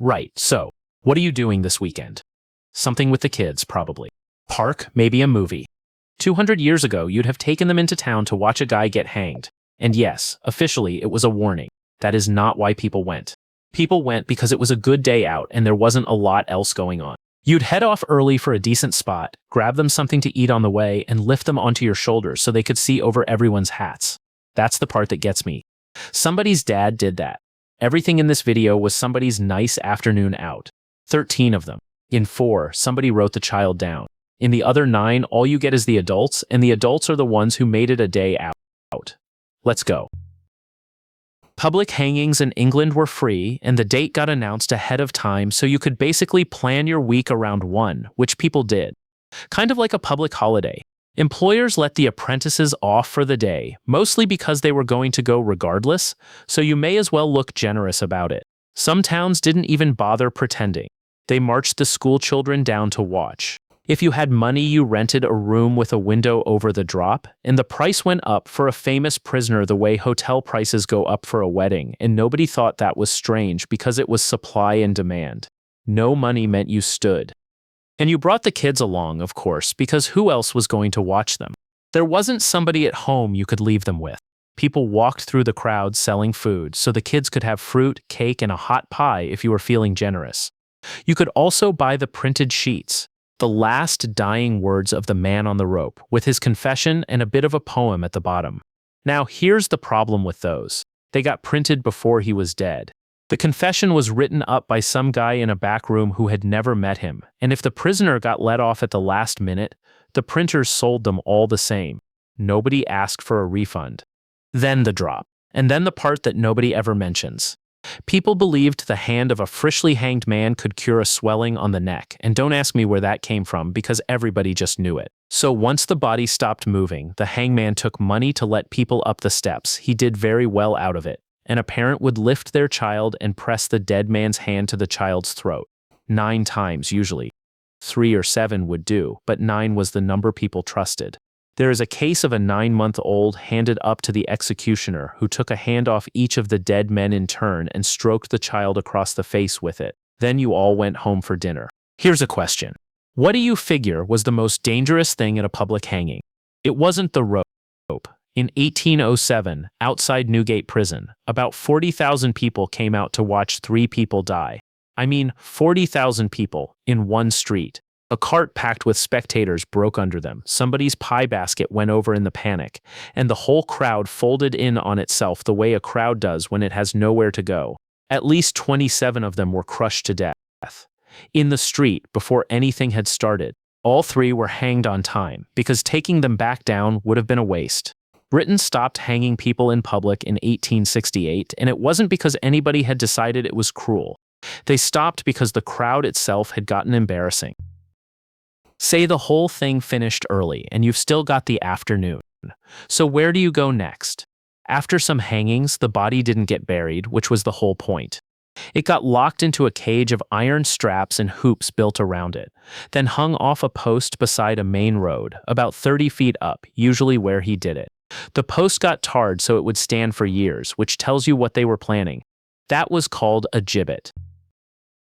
Right, so, what are you doing this weekend? Something with the kids, probably. Park, maybe a movie. 200 years ago, you'd have taken them into town to watch a guy get hanged. And yes, officially, it was a warning. That is not why people went. People went because it was a good day out and there wasn't a lot else going on. You'd head off early for a decent spot, grab them something to eat on the way, and lift them onto your shoulders so they could see over everyone's hats. That's the part that gets me. Somebody's dad did that. Everything in this video was somebody's nice afternoon out. 13 of them. In 4, somebody wrote the child down. In the other 9, all you get is the adults, and the adults are the ones who made it a day out. Let's go. Public hangings in England were free, and the date got announced ahead of time so you could basically plan your week around one, which people did. Kind of like a public holiday. Employers let the apprentices off for the day, mostly because they were going to go regardless, so you may as well look generous about it. Some towns didn't even bother pretending. They marched the school children down to watch. If you had money, you rented a room with a window over the drop, and the price went up for a famous prisoner the way hotel prices go up for a wedding, and nobody thought that was strange because it was supply and demand. No money meant you stood. And you brought the kids along, of course, because who else was going to watch them? There wasn't somebody at home you could leave them with. People walked through the crowd selling food, so the kids could have fruit, cake, and a hot pie if you were feeling generous. You could also buy the printed sheets, the last dying words of the man on the rope, with his confession and a bit of a poem at the bottom. Now, here's the problem with those. They got printed before he was dead. The confession was written up by some guy in a back room who had never met him, and if the prisoner got let off at the last minute, the printers sold them all the same. Nobody asked for a refund. Then the drop, and then the part that nobody ever mentions. People believed the hand of a freshly hanged man could cure a swelling on the neck, and don't ask me where that came from because everybody just knew it. So once the body stopped moving, the hangman took money to let people up the steps. He did very well out of it. And a parent would lift their child and press the dead man's hand to the child's throat. 9 times usually. 3 or 7 would do, but 9 was the number people trusted. There is a case of a 9-month-old handed up to the executioner who took a hand off each of the dead men in turn and stroked the child across the face with it. Then you all went home for dinner. Here's a question. What do you figure was the most dangerous thing at a public hanging? It wasn't the rope. In 1807, outside Newgate Prison, about 40,000 people came out to watch 3 people die. I mean, 40,000 people in one street. A cart packed with spectators broke under them, somebody's pie basket went over in the panic, and the whole crowd folded in on itself the way a crowd does when it has nowhere to go. At least 27 of them were crushed to death. In the street, before anything had started, all 3 were hanged on time, because taking them back down would have been a waste. Britain stopped hanging people in public in 1868, and it wasn't because anybody had decided it was cruel. They stopped because the crowd itself had gotten embarrassing. Say the whole thing finished early, and you've still got the afternoon. So where do you go next? After some hangings, the body didn't get buried, which was the whole point. It got locked into a cage of iron straps and hoops built around it, then hung off a post beside a main road, about 30 feet up, usually where he did it. The post got tarred so it would stand for years, which tells you what they were planning. That was called a gibbet.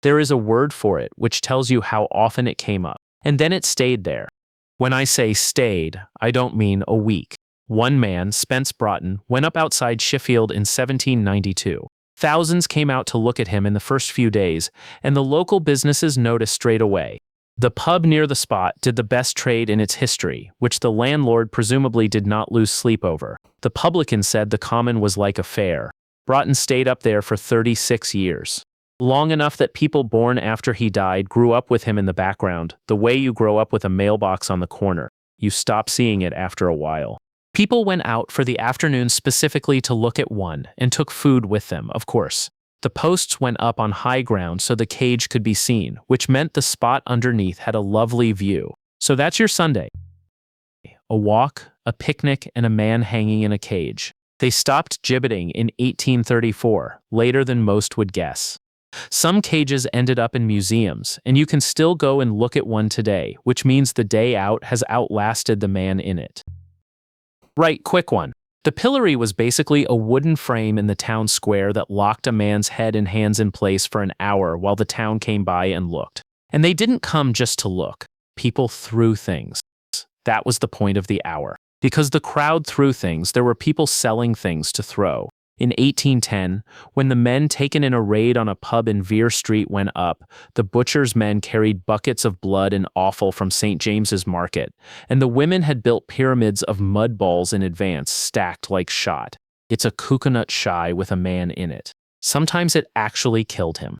There is a word for it, which tells you how often it came up, and then it stayed there. When I say stayed, I don't mean a week. One man, Spence Broughton, went up outside Sheffield in 1792. Thousands came out to look at him in the first few days, and the local businesses noticed straight away. The pub near the spot did the best trade in its history, which the landlord presumably did not lose sleep over. The publican said the common was like a fair. Broughton stayed up there for 36 years. Long enough that people born after he died grew up with him in the background, the way you grow up with a mailbox on the corner. You stop seeing it after a while. People went out for the afternoon specifically to look at one, and took food with them, of course. The posts went up on high ground so the cage could be seen, which meant the spot underneath had a lovely view. So that's your Sunday. A walk, a picnic, and a man hanging in a cage. They stopped gibbeting in 1834, later than most would guess. Some cages ended up in museums, and you can still go and look at one today, which means the day out has outlasted the man in it. Right, quick one. The pillory was basically a wooden frame in the town square that locked a man's head and hands in place for an hour while the town came by and looked. And they didn't come just to look. People threw things. That was the point of the hour. Because the crowd threw things, there were people selling things to throw. In 1810, when the men taken in a raid on a pub in Vere Street went up, the butcher's men carried buckets of blood and offal from St. James's Market, and the women had built pyramids of mud balls in advance, stacked like shot. It's a coconut shy with a man in it. Sometimes it actually killed him.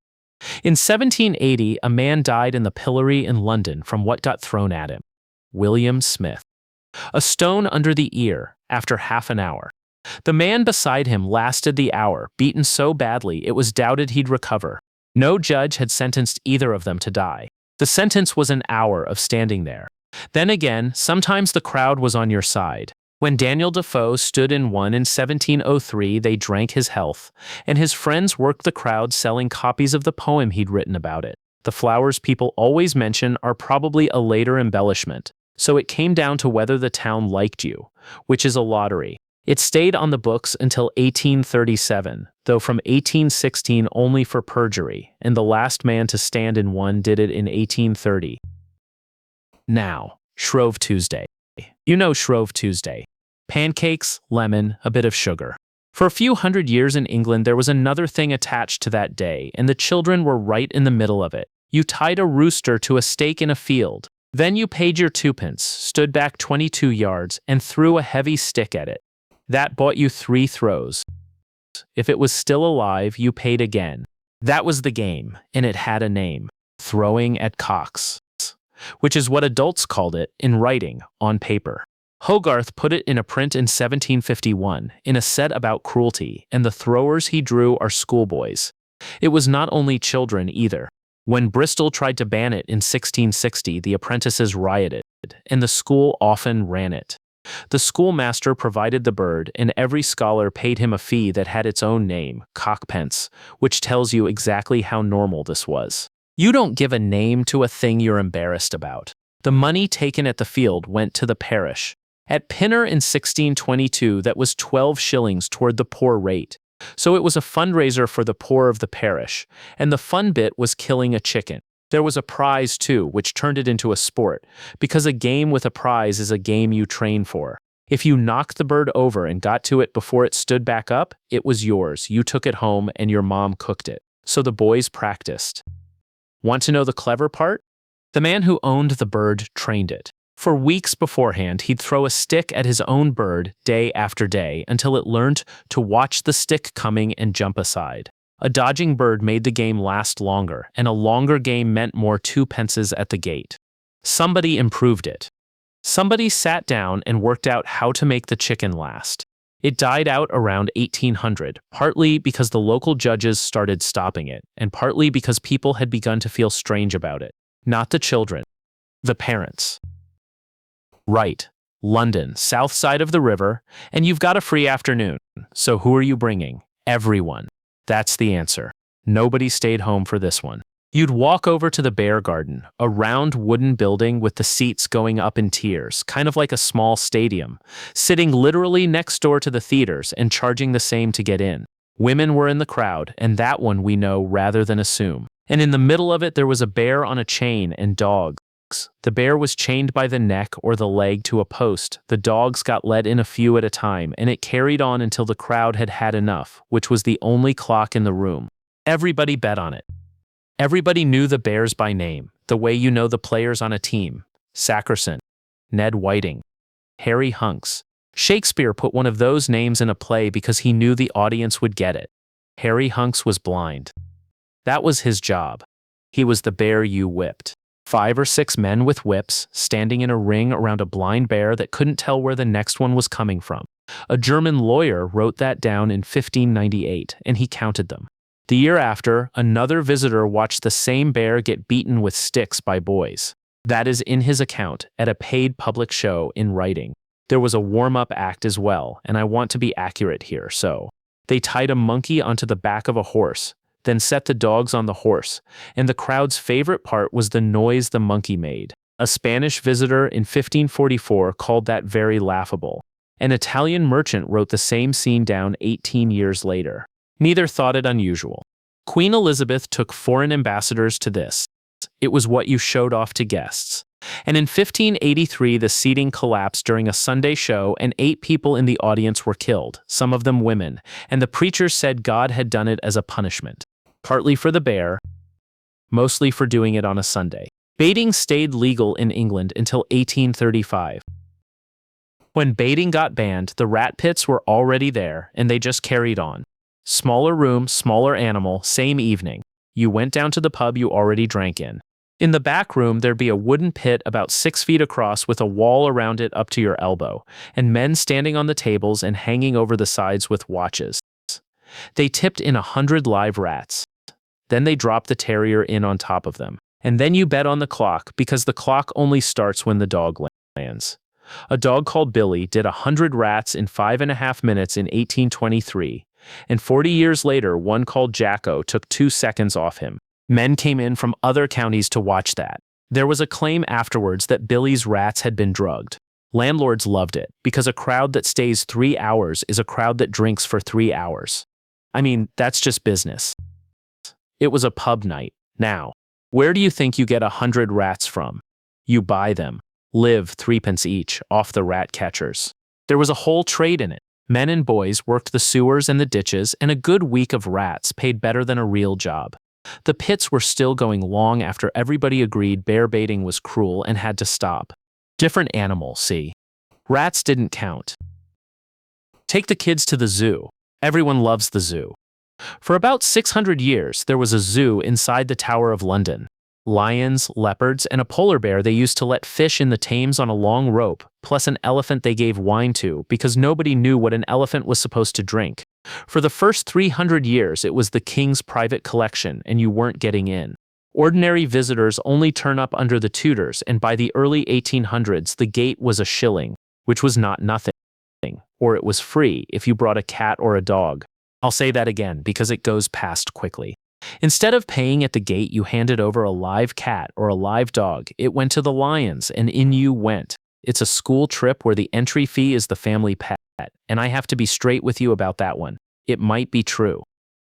In 1780, a man died in the pillory in London from what got thrown at him. William Smith. A stone under the ear, after half an hour. The man beside him lasted the hour, beaten so badly it was doubted he'd recover. No judge had sentenced either of them to die. The sentence was an hour of standing there. Then again, sometimes the crowd was on your side. When Daniel Defoe stood in one in 1703, they drank his health, and his friends worked the crowd selling copies of the poem he'd written about it. The flowers people always mention are probably a later embellishment, so it came down to whether the town liked you, which is a lottery. It stayed on the books until 1837, though from 1816 only for perjury, and the last man to stand in one did it in 1830. Now, Shrove Tuesday. You know Shrove Tuesday. Pancakes, lemon, a bit of sugar. For a few hundred years in England there was another thing attached to that day, and the children were right in the middle of it. You tied a rooster to a stake in a field. Then you paid your twopence, stood back 22 yards, and threw a heavy stick at it. That bought you 3 throws. If it was still alive, you paid again. That was the game, and it had a name. Throwing at cocks. Which is what adults called it in writing, on paper. Hogarth put it in a print in 1751, in a set about cruelty, and the throwers he drew are schoolboys. It was not only children either. When Bristol tried to ban it in 1660, the apprentices rioted, and the school often ran it. The schoolmaster provided the bird, and every scholar paid him a fee that had its own name, cockpence, which tells you exactly how normal this was. You don't give a name to a thing you're embarrassed about. The money taken at the field went to the parish. At Pinner in 1622, that was 12 shillings toward the poor rate. So it was a fundraiser for the poor of the parish, and the fun bit was killing a chicken. There was a prize too, which turned it into a sport, because a game with a prize is a game you train for. If you knocked the bird over and got to it before it stood back up, it was yours. You took it home and your mom cooked it. So the boys practiced. Want to know the clever part? The man who owned the bird trained it. For weeks beforehand, he'd throw a stick at his own bird day after day until it learned to watch the stick coming and jump aside. A dodging bird made the game last longer, and a longer game meant more twopences at the gate. Somebody improved it. Somebody sat down and worked out how to make the chicken last. It died out around 1800, partly because the local judges started stopping it, and partly because people had begun to feel strange about it. Not the children. The parents. Right. London, south side of the river, and you've got a free afternoon. So who are you bringing? Everyone. That's the answer. Nobody stayed home for this one. You'd walk over to the Bear Garden, a round wooden building with the seats going up in tiers, kind of like a small stadium, sitting literally next door to the theaters and charging the same to get in. Women were in the crowd, and that one we know rather than assume. And in the middle of it there was a bear on a chain and dogs. The bear was chained by the neck or the leg to a post. The dogs got let in a few at a time, and it carried on until the crowd had had enough, which was the only clock in the room. Everybody bet on it. Everybody knew the bears by name, the way you know the players on a team. Sackerson, Ned Whiting, Harry Hunks. Shakespeare put one of those names in a play because he knew the audience would get it. Harry Hunks was blind. That was his job. He was the bear you whipped. 5 or 6 men with whips, standing in a ring around a blind bear that couldn't tell where the next one was coming from. A German lawyer wrote that down in 1598, and he counted them. The year after, another visitor watched the same bear get beaten with sticks by boys. That is in his account, at a paid public show in writing. There was a warm-up act as well, and I want to be accurate here, so. They tied a monkey onto the back of a horse, then set the dogs on the horse, and the crowd's favorite part was the noise the monkey made. A Spanish visitor in 1544 called that very laughable. An Italian merchant wrote the same scene down 18 years later. Neither thought it unusual. Queen Elizabeth took foreign ambassadors to this. It was what you showed off to guests. And in 1583, the seating collapsed during a Sunday show and 8 people in the audience were killed, some of them women, and the preachers said God had done it as a punishment. Partly for the bear, mostly for doing it on a Sunday. Baiting stayed legal in England until 1835. When baiting got banned, the rat pits were already there, and they just carried on. Smaller room, smaller animal, same evening. You went down to the pub you already drank in. In the back room, there'd be a wooden pit about 6 feet across with a wall around it up to your elbow, and men standing on the tables and hanging over the sides with watches. They tipped in 100 live rats. Then they dropped the terrier in on top of them. And then you bet on the clock, because the clock only starts when the dog lands. A dog called Billy did 100 rats in 5.5 minutes in 1823, and 40 years later, one called Jacko took 2 seconds off him. Men came in from other counties to watch that. There was a claim afterwards that Billy's rats had been drugged. Landlords loved it, because a crowd that stays 3 hours is a crowd that drinks for 3 hours. I mean, that's just business. It was a pub night. Now, where do you think you get 100 rats from? You buy them. Live 3p each off the rat catchers. There was a whole trade in it. Men and boys worked the sewers and the ditches, and a good week of rats paid better than a real job. The pits were still going long after everybody agreed bear baiting was cruel and had to stop. Different animal, see? Rats didn't count. Take the kids to the zoo. Everyone loves the zoo. For about 600 years, there was a zoo inside the Tower of London. Lions, leopards, and a polar bear they used to let fish in the Thames on a long rope, plus an elephant they gave wine to because nobody knew what an elephant was supposed to drink. For the first 300 years, it was the king's private collection, and you weren't getting in. Ordinary visitors only turn up under the Tudors, and by the early 1800s, the gate was a shilling, which was not nothing, or it was free if you brought a cat or a dog. I'll say that again because it goes past quickly. Instead of paying at the gate, you handed over a live cat or a live dog. It went to the lions, and in you went. It's a school trip where the entry fee is the family pet, and I have to be straight with you about that one. It might be true.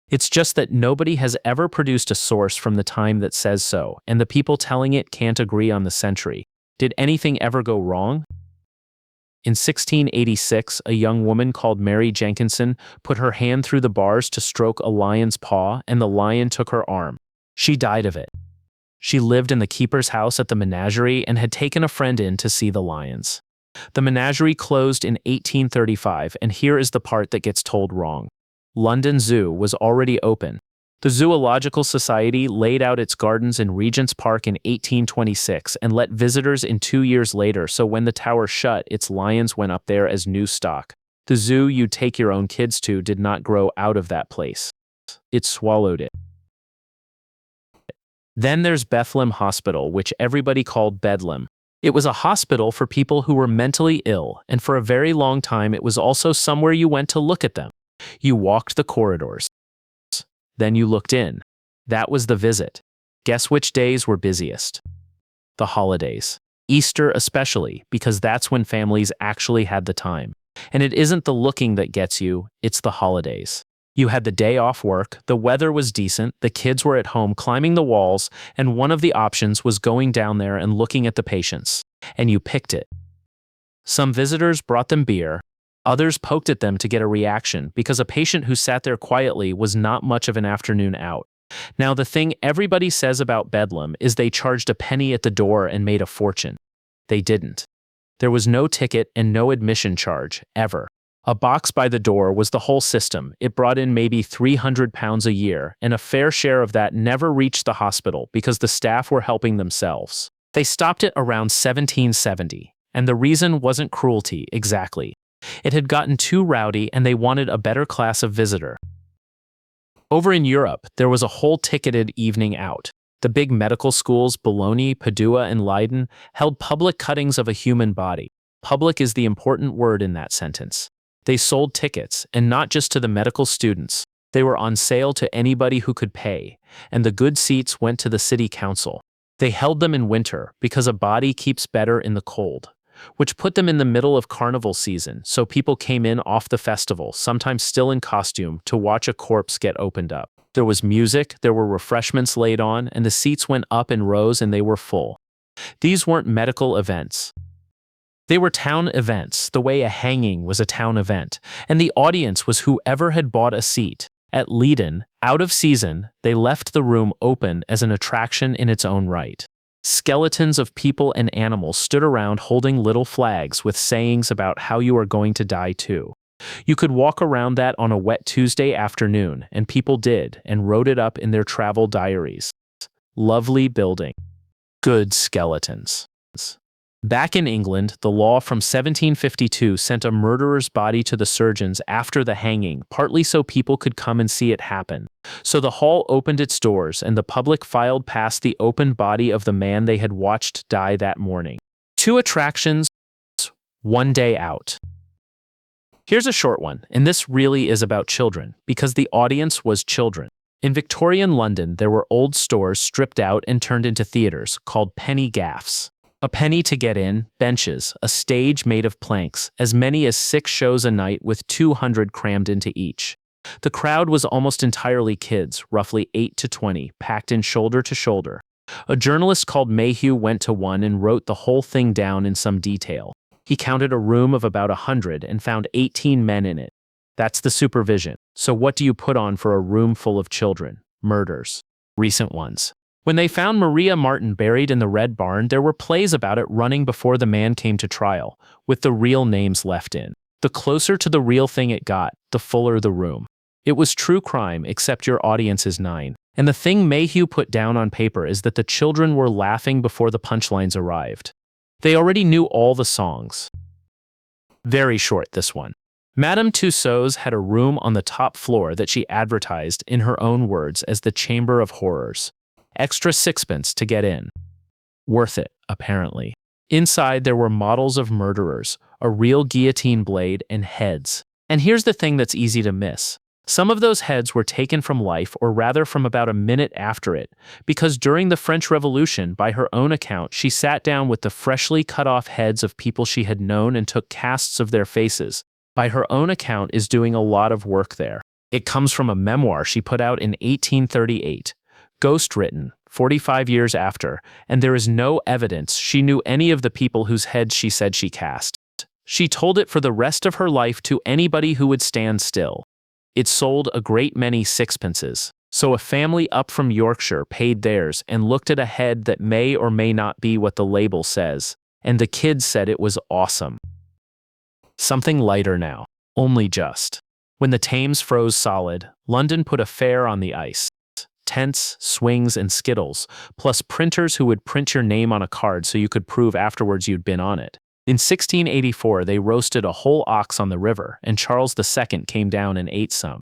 It's just that nobody has ever produced a source from the time that says so, and the people telling it can't agree on the century. Did anything ever go wrong? In 1686, a young woman called Mary Jenkinson put her hand through the bars to stroke a lion's paw, and the lion took her arm. She died of it. She lived in the keeper's house at the menagerie and had taken a friend in to see the lions. The menagerie closed in 1835, and here is the part that gets told wrong. London Zoo was already open. The Zoological Society laid out its gardens in Regent's Park in 1826 and let visitors in 2 years later, so when the tower shut, its lions went up there as new stock. The zoo you'd take your own kids to did not grow out of that place. It swallowed it. Then there's Bethlehem Hospital, which everybody called Bedlam. It was a hospital for people who were mentally ill, and for a very long time it was also somewhere you went to look at them. You walked the corridors. Then you looked in. That was the visit. Guess which days were busiest? The holidays. Easter especially, because that's when families actually had the time. And it isn't the looking that gets you, it's the holidays. You had the day off work, the weather was decent, the kids were at home climbing the walls, and one of the options was going down there and looking at the patients. And you picked it. Some visitors brought them beer. Others poked at them to get a reaction because a patient who sat there quietly was not much of an afternoon out. Now, the thing everybody says about Bedlam is they charged a penny at the door and made a fortune. They didn't. There was no ticket and no admission charge, ever. A box by the door was the whole system. It brought in maybe £300 a year, and a fair share of that never reached the hospital because the staff were helping themselves. They stopped it around 1770, and the reason wasn't cruelty, exactly. It had gotten too rowdy and they wanted a better class of visitor. Over in Europe, there was a whole ticketed evening out. The big medical schools, Bologna, Padua, and Leiden, held public cuttings of a human body. Public is the important word in that sentence. They sold tickets, and not just to the medical students. They were on sale to anybody who could pay, and the good seats went to the city council. They held them in winter because a body keeps better in the cold. which put them in the middle of carnival season, so people came in off the festival, sometimes still in costume, to watch a corpse get opened up. There was music, there were refreshments laid on, and the seats went up in rows and they were full. These weren't medical events. They were town events, the way a hanging was a town event, and the audience was whoever had bought a seat. At lead-in, out of season, they left the room open as an attraction in its own right. Skeletons of people and animals stood around holding little flags with sayings about how you are going to die too. You could walk around that on a wet Tuesday afternoon, and people did, and wrote it up in their travel diaries. Lovely building. Good skeletons. Back in England, the law from 1752 sent a murderer's body to the surgeons after the hanging, partly so people could come and see it happen. So the hall opened its doors, and the public filed past the open body of the man they had watched die that morning. 2 attractions, 1 day out. Here's a short one, and this really is about children, because the audience was children. In Victorian London, there were old stores stripped out and turned into theaters, called penny gaffs. A penny to get in, benches, a stage made of planks, as many as 6 shows a night with 200 crammed into each. The crowd was almost entirely kids, roughly 8 to 20, packed in shoulder to shoulder. A journalist called Mayhew went to one and wrote the whole thing down in some detail. He counted a room of about 100 and found 18 men in it. That's the supervision. So what do you put on for a room full of children? Murders. Recent ones. When they found Maria Martin buried in the Red Barn, there were plays about it running before the man came to trial, with the real names left in. The closer to the real thing it got, the fuller the room. It was true crime, except your audience is 9. And the thing Mayhew put down on paper is that the children were laughing before the punchlines arrived. They already knew all the songs. Very short, this one. Madame Tussauds had a room on the top floor that she advertised, in her own words, as the Chamber of Horrors. Extra 6pence to get in. Worth it, apparently. Inside there were models of murderers, a real guillotine blade, and heads. And here's the thing that's easy to miss. Some of those heads were taken from life, or rather from about a minute after it, because during the French Revolution, by her own account, she sat down with the freshly cut off heads of people she had known and took casts of their faces. By her own account is doing a lot of work there. It comes from a memoir she put out in 1838. Ghost-written, 45 years after, and there is no evidence she knew any of the people whose heads she said she cast. She told it for the rest of her life to anybody who would stand still. It sold a great many 6pences, so a family up from Yorkshire paid theirs and looked at a head that may or may not be what the label says, and the kids said it was awesome. Something lighter now, only just. When the Thames froze solid, London put a fair on the ice. Tents, swings, and skittles, plus printers who would print your name on a card so you could prove afterwards you'd been on it. In 1684, they roasted a whole ox on the river, and Charles II came down and ate some.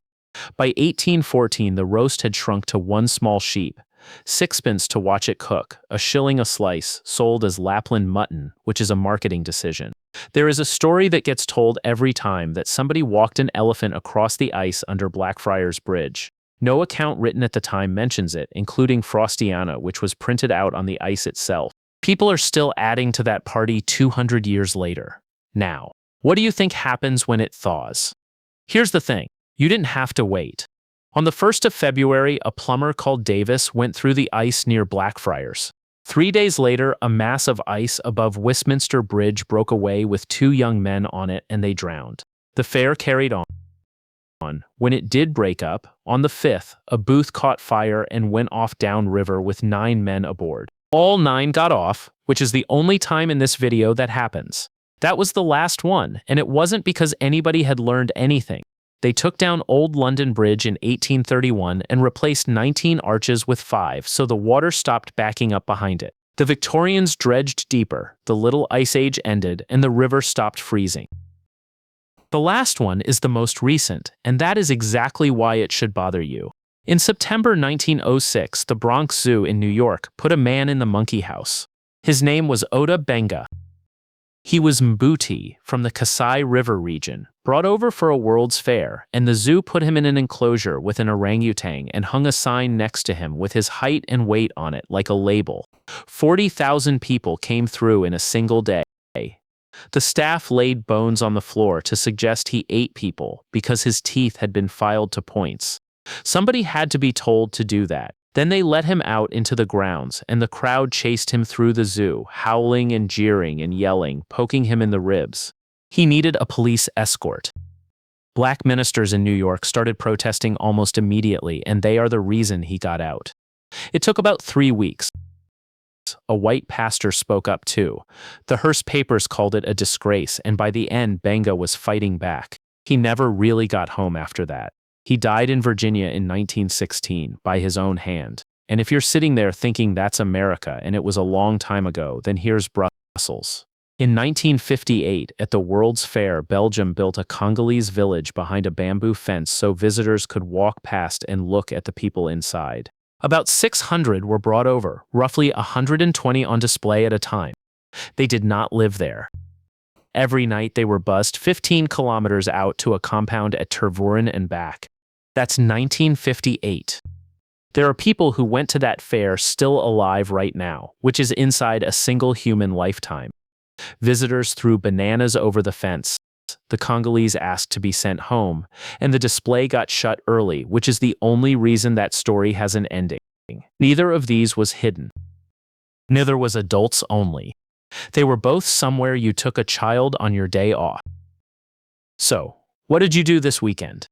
By 1814, the roast had shrunk to 1 small sheep. 6pence to watch it cook, a shilling a slice, sold as Lapland mutton, which is a marketing decision. There is a story that gets told every time that somebody walked an elephant across the ice under Blackfriars Bridge. No account written at the time mentions it, including Frostiana, which was printed out on the ice itself. People are still adding to that party 200 years later. Now, what do you think happens when it thaws? Here's the thing. You didn't have to wait. On the 1st of February, a plumber called Davis went through the ice near Blackfriars. 3 days later, a mass of ice above Westminster Bridge broke away with 2 young men on it, and they drowned. The fair carried on. When it did break up, on the 5th, a booth caught fire and went off downriver with 9 men aboard. All 9 got off, which is the only time in this video that happens. That was the last one, and it wasn't because anybody had learned anything. They took down Old London Bridge in 1831 and replaced 19 arches with 5, so the water stopped backing up behind it. The Victorians dredged deeper, the Little Ice Age ended, and the river stopped freezing. The last one is the most recent, and that is exactly why it should bother you. In September 1906, the Bronx Zoo in New York put a man in the monkey house. His name was Oda Benga. He was Mbuti from the Kasai River region, brought over for a World's Fair, and the zoo put him in an enclosure with an orangutan and hung a sign next to him with his height and weight on it like a label. 40,000 people came through in a single day. The staff laid bones on the floor to suggest he ate people because his teeth had been filed to points. Somebody had to be told to do that. Then they let him out into the grounds, and the crowd chased him through the zoo, howling and jeering and yelling, poking him in the ribs. He needed a police escort. Black ministers in New York started protesting almost immediately, and they are the reason he got out. It took about 3 weeks. A white pastor spoke up too. The Hearst papers called it a disgrace, and by the end, Benga was fighting back. He never really got home after that. He died in Virginia in 1916 by his own hand. And if you're sitting there thinking that's America and it was a long time ago, then here's Brussels. In 1958, at the World's Fair, Belgium built a Congolese village behind a bamboo fence so visitors could walk past and look at the people inside. About 600 were brought over, roughly 120 on display at a time. They did not live there. Every night they were bussed 15 kilometers out to a compound at Tervuren and back. That's 1958. There are people who went to that fair still alive right now, which is inside a single human lifetime. Visitors threw bananas over the fence. The Congolese asked to be sent home, and the display got shut early, which is the only reason that story has an ending. Neither of these was hidden. Neither was adults only. They were both somewhere you took a child on your day off. So, what did you do this weekend?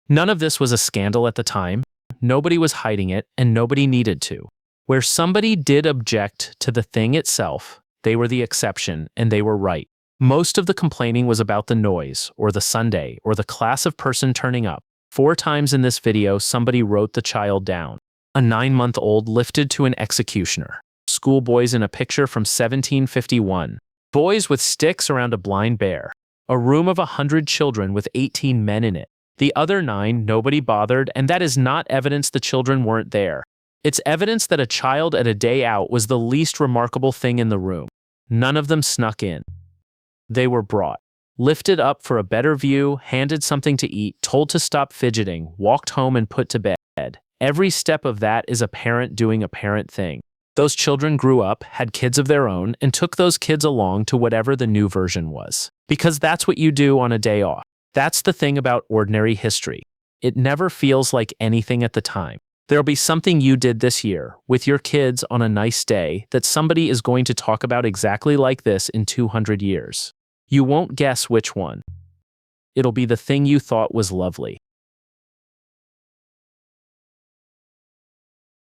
None of this was a scandal at the time. Nobody was hiding it, and nobody needed to. Where somebody did object to the thing itself, they were the exception, and they were right. Most of the complaining was about the noise, or the Sunday, or the class of person turning up. 4 times in this video, somebody wrote the child down. A 9-month-old lifted to an executioner. Schoolboys in a picture from 1751. Boys with sticks around a blind bear. A room of 100 children with 18 men in it. The other 9, nobody bothered, and that is not evidence the children weren't there. It's evidence that a child at a day out was the least remarkable thing in the room. None of them snuck in. They were brought, lifted up for a better view, handed something to eat, told to stop fidgeting, walked home and put to bed. Every step of that is a parent doing a parent thing. Those children grew up, had kids of their own, and took those kids along to whatever the new version was. Because that's what you do on a day off. That's the thing about ordinary history. It never feels like anything at the time. There'll be something you did this year, with your kids on a nice day, that somebody is going to talk about exactly like this in 200 years. You won't guess which one. It'll be the thing you thought was lovely.